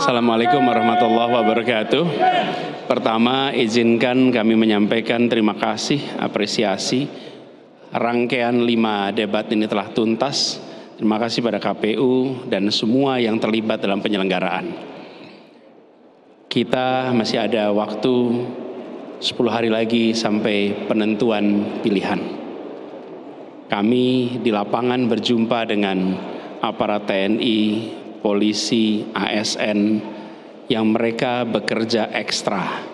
Assalamualaikum warahmatullahi wabarakatuh. Pertama, izinkan kami menyampaikan terima kasih, apresiasi. Rangkaian 5 debat ini telah tuntas. Terima kasih pada KPU dan semua yang terlibat dalam penyelenggaraan. Kita masih ada waktu 10 hari lagi sampai penentuan pilihan. Kami di lapangan berjumpa dengan aparat TNI, polisi, ASN, yang mereka bekerja ekstra.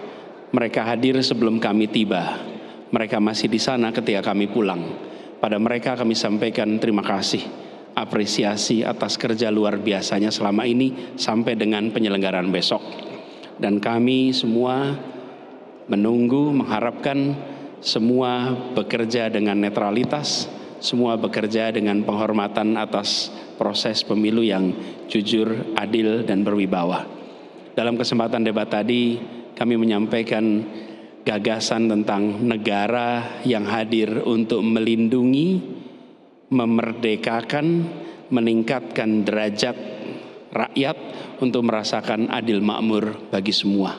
Mereka hadir sebelum kami tiba. Mereka masih di sana ketika kami pulang. Pada mereka kami sampaikan terima kasih, apresiasi atas kerja luar biasanya selama ini sampai dengan penyelenggaraan besok. Dan kami semua menunggu, mengharapkan semua bekerja dengan netralitas, semua bekerja dengan penghormatan atas proses pemilu yang jujur, adil, dan berwibawa. Dalam kesempatan debat tadi, kami menyampaikan gagasan tentang negara yang hadir untuk melindungi, memerdekakan, meningkatkan derajat rakyat untuk merasakan adil makmur bagi semua.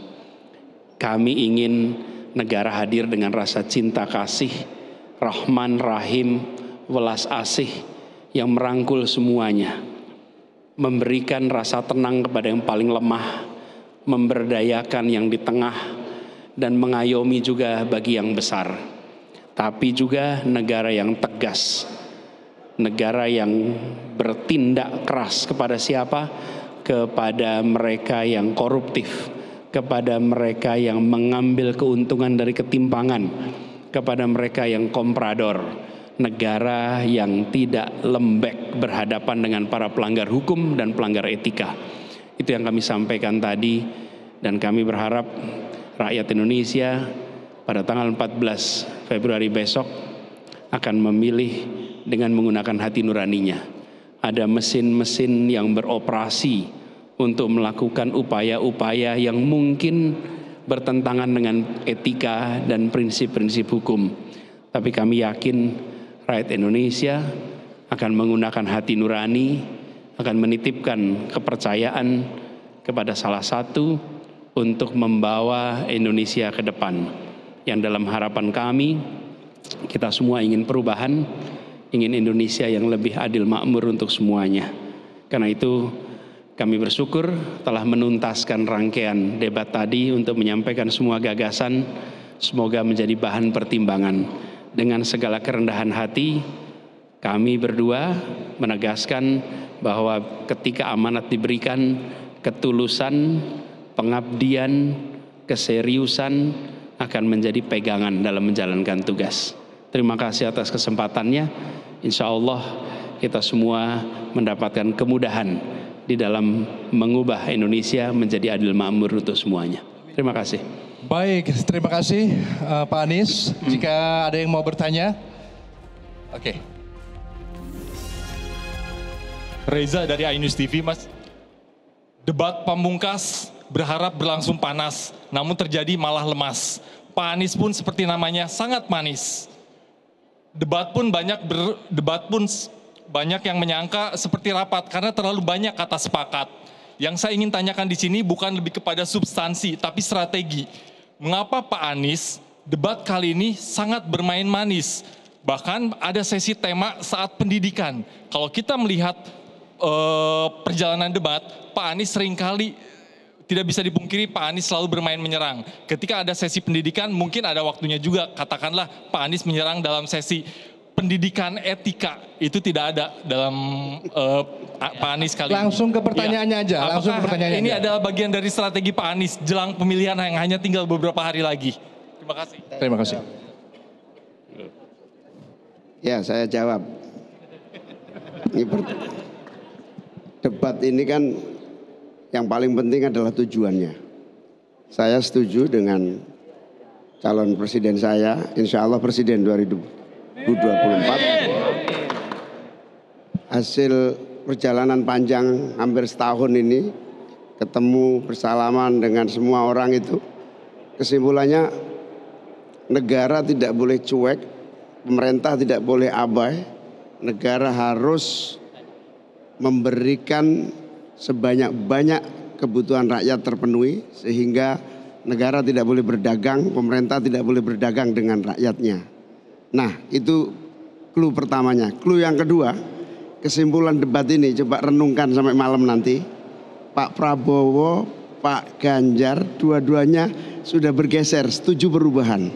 Kami ingin negara hadir dengan rasa cinta kasih, Rahman Rahim, welas asih yang merangkul semuanya, memberikan rasa tenang kepada yang paling lemah, memberdayakan yang di tengah, dan mengayomi juga bagi yang besar. Tapi juga negara yang tegas, negara yang bertindak keras kepada siapa? Kepada mereka yang koruptif, kepada mereka yang mengambil keuntungan dari ketimpangan, kepada mereka yang komprador. Negara yang tidak lembek berhadapan dengan para pelanggar hukum dan pelanggar etika. Itu yang kami sampaikan tadi, dan kami berharap rakyat Indonesia pada tanggal 14 Februari besok akan memilih dengan menggunakan hati nuraninya. Ada mesin-mesin yang beroperasi untuk melakukan upaya-upaya yang mungkin bertentangan dengan etika dan prinsip-prinsip hukum. Tapi kami yakin rakyat Indonesia akan menggunakan hati nurani, akan menitipkan kepercayaan kepada salah satu untuk membawa Indonesia ke depan. Yang dalam harapan kami, kita semua ingin perubahan, ingin Indonesia yang lebih adil makmur untuk semuanya. Karena itu kami bersyukur telah menuntaskan rangkaian debat tadi untuk menyampaikan semua gagasan, semoga menjadi bahan pertimbangan. Dengan segala kerendahan hati, kami berdua menegaskan bahwa ketika amanat diberikan, ketulusan, pengabdian, keseriusan akan menjadi pegangan dalam menjalankan tugas. Terima kasih atas kesempatannya. Insya Allah kita semua mendapatkan kemudahan di dalam mengubah Indonesia menjadi adil makmur untuk semuanya. Terima kasih. Baik, terima kasih Pak Anies. Jika ada yang mau bertanya, oke. Reza dari iNews TV, Mas. Debat pamungkas berharap berlangsung panas, namun terjadi malah lemas. Pak Anies pun seperti namanya sangat manis. Debat pun banyak yang menyangka seperti rapat karena terlalu banyak kata sepakat. Yang saya ingin tanyakan di sini bukan lebih kepada substansi, tapi strategi. Mengapa Pak Anies debat kali ini sangat bermain manis? Bahkan ada sesi tema saat pendidikan. Kalau kita melihat perjalanan debat, Pak Anies seringkali tidak bisa dipungkiri Pak Anies selalu bermain menyerang. Ketika ada sesi pendidikan mungkin ada waktunya juga, katakanlah Pak Anies menyerang dalam sesi pendidikan etika, itu tidak ada dalam Pak Anies kali ini. Langsung ke pertanyaannya aja. Langsung ke pertanyaannya ini aja. adalah bagian dari strategi Pak Anies jelang pemilihan yang hanya tinggal beberapa hari lagi? Terima kasih. Terima kasih. Ya, saya jawab. Debat ini kan yang paling penting adalah tujuannya. Saya setuju dengan calon presiden saya, insya Allah presiden 2024. Hasil perjalanan panjang hampir setahun ini, ketemu bersalaman dengan semua orang itu, kesimpulannya negara tidak boleh cuek, pemerintah tidak boleh abai, negara harus memberikan sebanyak-banyak kebutuhan rakyat terpenuhi sehingga negara tidak boleh berdagang, pemerintah tidak boleh berdagang dengan rakyatnya. Nah, itu clue pertamanya. Clue yang kedua, kesimpulan debat ini coba renungkan sampai malam nanti. Pak Prabowo, Pak Ganjar, dua-duanya sudah bergeser, setuju perubahan.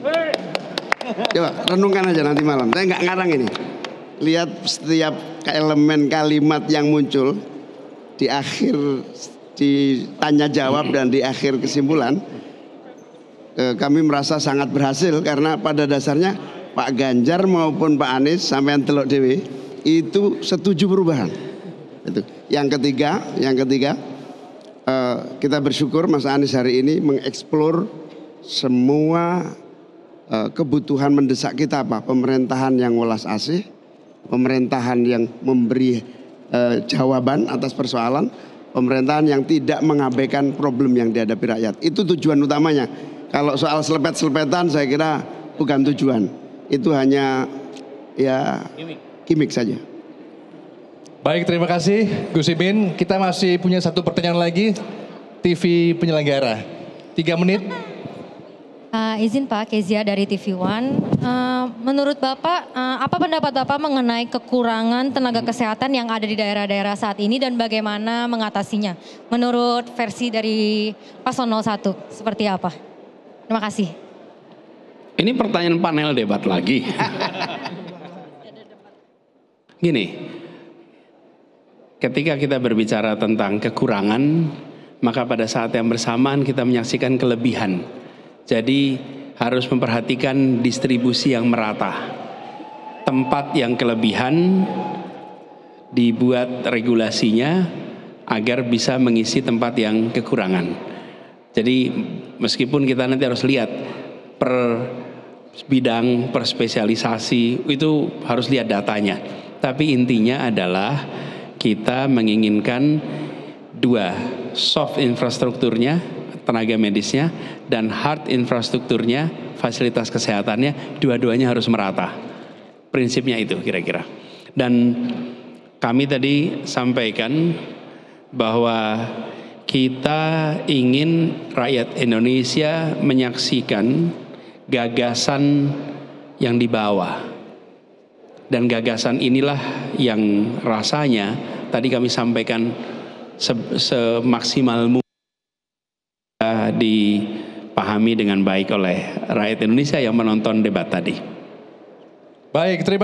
Coba renungkan aja nanti malam. Saya nggak ngarang ini. Lihat setiap elemen kalimat yang muncul di akhir ditanya jawab dan di akhir kesimpulan. Kami merasa sangat berhasil karena pada dasarnya Pak Ganjar maupun Pak Anies sampai telok dewe itu setuju perubahan. Itu. Yang ketiga, kita bersyukur Mas Anies hari ini mengeksplor semua kebutuhan mendesak kita apa? Pemerintahan yang welas asih, pemerintahan yang memberi jawaban atas persoalan, pemerintahan yang tidak mengabaikan problem yang dihadapi rakyat. Itu tujuan utamanya. Kalau soal selepet-selepetan saya kira bukan tujuan. Itu hanya ya gimmick saja. Baik, terima kasih Gus Imin. Kita masih punya satu pertanyaan lagi. TV penyelenggara. 3 menit. Izin Pak, Kezia dari TV One. Menurut Bapak, apa pendapat Bapak mengenai kekurangan tenaga kesehatan yang ada di daerah-daerah saat ini dan bagaimana mengatasinya? Menurut versi dari Paslon 01, seperti apa? Terima kasih. Ini pertanyaan panel debat lagi. Gini, ketika kita berbicara tentang kekurangan, maka pada saat yang bersamaan kita menyaksikan kelebihan. Jadi harus memperhatikan distribusi yang merata. Tempat yang kelebihan dibuat regulasinya agar bisa mengisi tempat yang kekurangan. Jadi meskipun kita nanti harus lihat per bidang, per spesialisasi, itu harus lihat datanya. Tapi intinya adalah kita menginginkan 2, soft infrastrukturnya, tenaga medisnya, dan hard infrastrukturnya, fasilitas kesehatannya, dua-duanya harus merata. Prinsipnya itu kira-kira. Dan kami tadi sampaikan bahwa kita ingin rakyat Indonesia menyaksikan gagasan yang dibawa. Dan gagasan inilah yang rasanya tadi kami sampaikan semaksimal mungkin dipahami dengan baik oleh rakyat Indonesia yang menonton debat tadi. Baik, terima